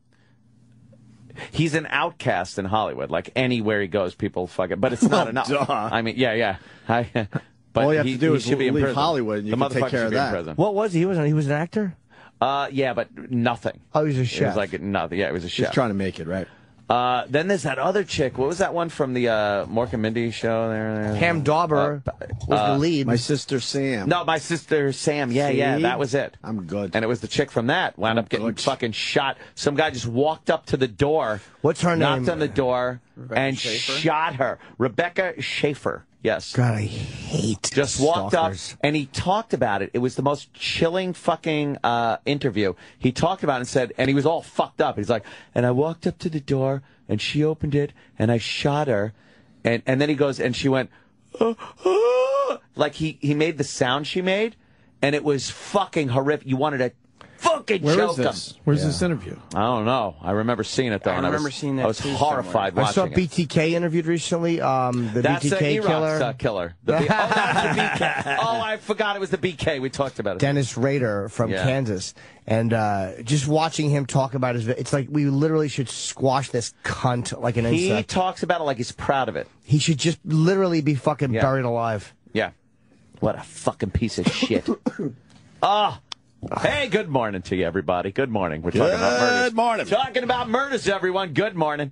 He's an outcast in Hollywood. Like anywhere he goes, people fuck it. But it's not enough. Duh. I mean, yeah. But all you have to do is should be in leave prison. Hollywood, and you can take care of that. What was he? He was an actor? Yeah, but nothing. Oh, he was a chef. It was like nothing. Yeah, he was a chef. Just trying to make it, right? Then there's that other chick. What was that one from the Mork and Mindy show? There. Pam Dauber was the lead. My sister Sam. No, my sister Sam. Yeah, that was it. I'm good. And it was the chick from that. Wound up getting fucking shot. Some guy just walked up to the door. What's her name? Knocked on the door and Schaefer? shot her. Rebecca Schaefer. Yes. God, I hate Just walked stalkers. up and he talked about it. It was the most chilling fucking interview. He talked about it and said, and he was all fucked up. He's like, and I walked up to the door and she opened it and I shot her. And then he goes, and she went, like he made the sound she made, and it was fucking horrific. You wanted to fucking choke him. Where's this interview? I don't know. I remember seeing it though. I remember seeing that. I was horrified I saw watching it. BTK interviewed recently. The That's BTK the killer. That was the BK. Oh, I forgot it was the BK. We talked about it. Dennis Rader from Kansas. And just watching him talk about it's like we literally should squash this cunt like an insect. He talks about it like he's proud of it. He should just literally be fucking buried alive. Yeah. What a fucking piece of shit. Hey, good morning to you, everybody. Good morning. We're talking about murders. Good morning. Talking about murders, everyone. Good morning.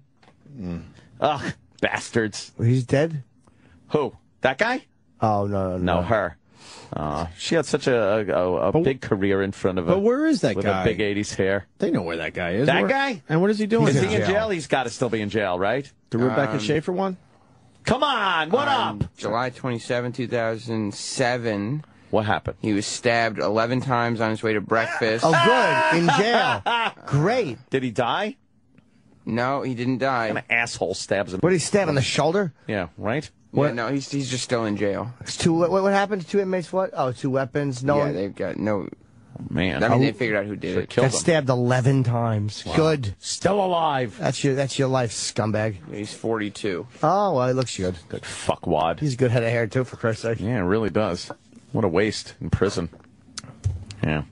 Ugh, bastards. He's dead? Who? That guy? Oh, no. No, her. She had such a big career in front of her. But where is that with guy? With a big 80s hair. They know where that guy is. That guy? And what is he doing? Is he in jail? He's got to still be in jail, right? The Rebecca Schaefer one? Come on, what up? July 27, 2007. What happened? He was stabbed 11 times on his way to breakfast. Oh, good. In jail. Great. Did he die? No, he didn't die. An asshole stabs him. What did he stab on the shoulder? Yeah, right? Yeah, no, he's just still in jail. What happened to two inmates? What? Oh, two weapons. No. Yeah, they've got no. Man, I mean, they figured out who did it. Got stabbed 11 times. Wow. Good. Still alive. That's your life, scumbag. Yeah, he's 42. Oh, well, he looks good. Good fuckwad. He's a good head of hair, too, for Christ's sake. Yeah, it really does. What a waste in prison. Yeah.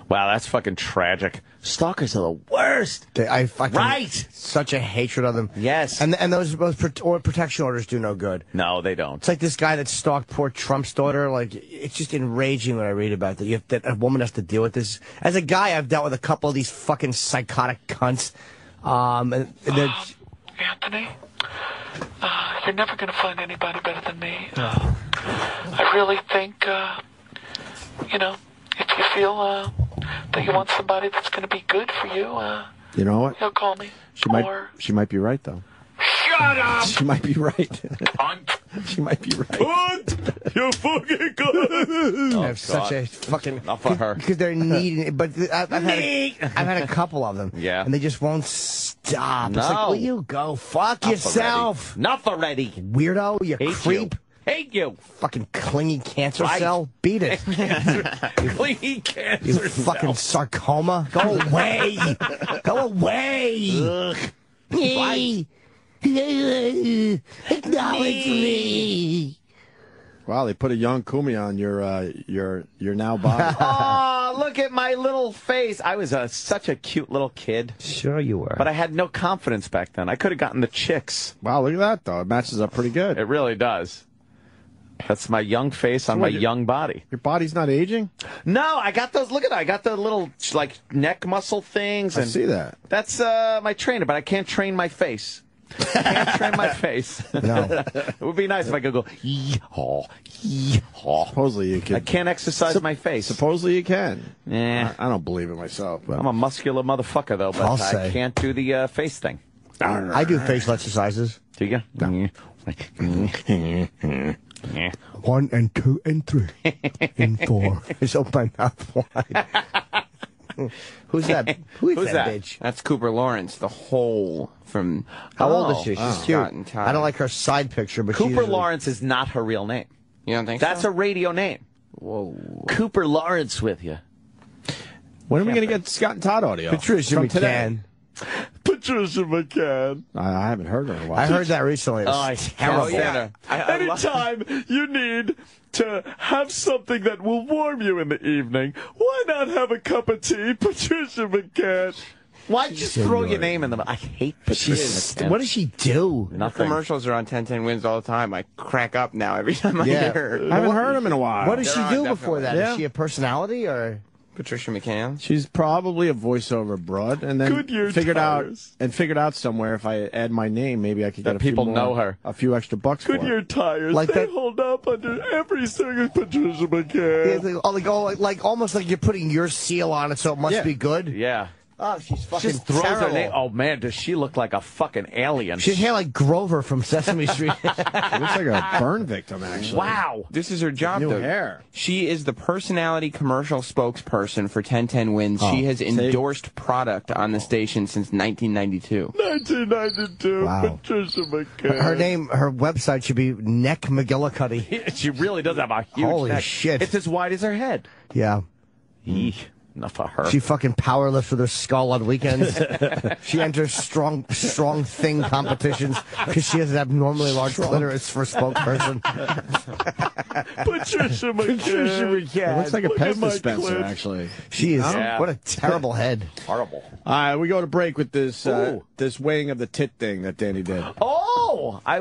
Wow, that's fucking tragic. Stalkers are the worst. Right. Such a hatred of them. Yes. And those protection orders do no good. No, they don't. It's like this guy that stalked poor Trump's daughter. Like, it's just enraging when I read about that. That a woman has to deal with this. As a guy, I've dealt with a couple of these fucking psychotic cunts. And they're... Anthony, you're never going to find anybody better than me. I really think, if you feel that you want somebody that's going to be good for you, you know what? He'll call me. She might be right, though. Shut up! She might be right. She might be right. Cunt! You fucking cunt! I have such a fucking... Not for her. Because they're needing it. But I've had a couple of them. Yeah. And they just won't stop. No. It's like, will you go fuck yourself? Enough already. Weirdo, you creep. Hate you. Fucking clingy cancer cell. Beat it. Clingy cancer You cell. fucking sarcoma. Go away. Go away. Right. Acknowledge me. Wow, they put a young Kumi on your now body. Oh, look at my little face. I was such a cute little kid. Sure you were. But I had no confidence back then. I could have gotten the chicks. Wow, look at that, though. It matches up pretty good. It really does. That's my young face on my young body. Your body's not aging? No, I got those. Look at that. I got the little, like, neck muscle things. I And see that. That's my trainer, but I can't train my face. I can't trim my face. No. It would be nice if I could go, yee-haw, yee-haw. Supposedly you can. I can't exercise my face. Supposedly you can. Eh. I don't believe it myself. But I'm a muscular motherfucker, though, but I can't do the face thing. I do facial exercises. Do you? No. 1 and 2 and 3 and 4. Just open my mouth wide. Who's that? Who's that bitch? That's Cooper Lawrence, the hole from... How old is she? She's cute. Scott I don't like her side picture, but Cooper Lawrence is not her real name. You don't think That's so? a radio name. Whoa. Cooper Lawrence with you. When are we going to get Scott and Todd audio? Patricia From McCann. today? Patricia McCann. I haven't heard her in a while. I heard that recently. It was terrible. Yeah. Anytime you need to have something that will warm you in the evening, why not have a cup of tea, Patricia McCann? Why just throw your name in them? I hate Patricia McCann. What does she do? Nothing. Commercials are on 1010 Wins all the time. I crack up now every time I hear her. I haven't heard them in a while. What does she do before that? Yeah. Is she a personality or? Patricia McCann. She's probably a voiceover broad, and then Goodyear figured tires. out somewhere if I add my name, maybe I could get That people know her. a few extra bucks for Goodyear it. tires, Like they that- hold up under every single Patricia McCann. Like almost like you're putting your seal on it, so it must be good. Yeah. Oh, she's fucking Just throws terrible. her name. Oh, man, does she look like a fucking alien? She's hair like Grover from Sesame Street. She looks like a burn victim, actually. Wow. This is her job, New though. hair. She is the personality commercial spokesperson for 1010 Wins. She has endorsed product on the station since 1992. 1992, Wow. Patricia McCann. Her website should be Neck McGillicuddy. She really does have a huge Holy neck. shit. It's as wide as her head. Yeah. Eesh. Enough of her. She fucking power lifts with her skull on weekends. She enters strong thing competitions because she has an abnormally large clitoris for spokesperson. Patricia McCann. It looks like a Look at Pez my dispenser, clit. actually. She is. Yeah. What a terrible head. Horrible. We go to break with this this weighing of the tit thing that Danny did. Oh, I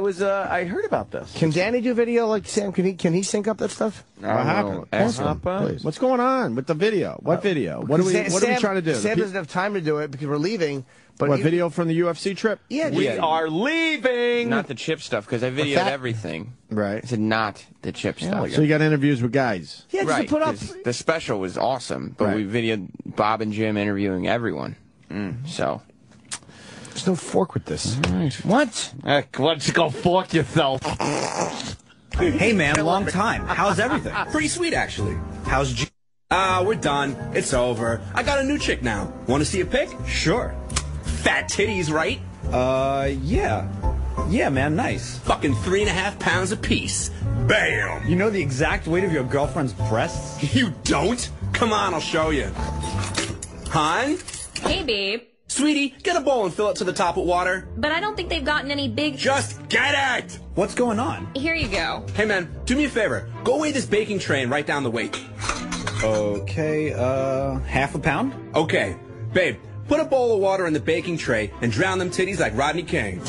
heard about this. Can Danny do video like Sam? Can he sync up that stuff? What happened? Ask Ask him, please. What's going on with the video? What video? What are we trying to do? Sam doesn't have time to do it because we're leaving. But What video from the UFC trip? Yeah, We are leaving. Not the chip stuff, because I videoed that? everything. Right. I said not the chip stuff. So you got interviews with guys. Yeah, just Right, to put up. 'cause the special was awesome, but we videoed Bob and Jim interviewing everyone. So. There's no fork with this. What? Why don't you go fuck yourself? Hey man, long time. How's everything? Pretty sweet actually. How's G? We're done. It's over. I got a new chick now. Want to see a pic? Sure. Fat titties, right? Yeah. Yeah, man, nice. Fucking 3.5 pounds apiece. Bam! You know the exact weight of your girlfriend's breasts? You don't? Come on, I'll show you. Hon? Hey, babe. Sweetie, get a bowl and fill it to the top with water. But I don't think they've gotten any big... Just get it! What's going on? Here you go. Hey man, do me a favor. Go weigh this baking tray and write down the weight. Okay, half a pound? Okay. Babe, put a bowl of water in the baking tray and drown them titties like Rodney King.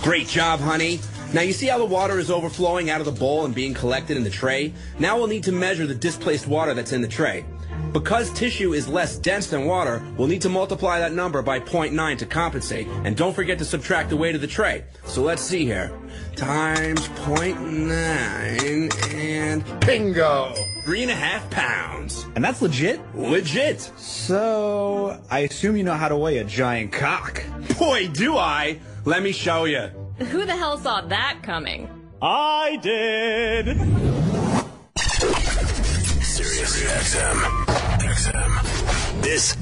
Great job, honey. Now you see how the water is overflowing out of the bowl and being collected in the tray? Now we'll need to measure the displaced water that's in the tray. Because tissue is less dense than water, we'll need to multiply that number by 0.9 to compensate. And don't forget to subtract the weight of the tray. So let's see here. Times 0.9 and bingo! 3.5 pounds. And that's legit? Legit. So, I assume you know how to weigh a giant cock. Boy, do I! Let me show you. Who the hell saw that coming? I did! Sirius XM. This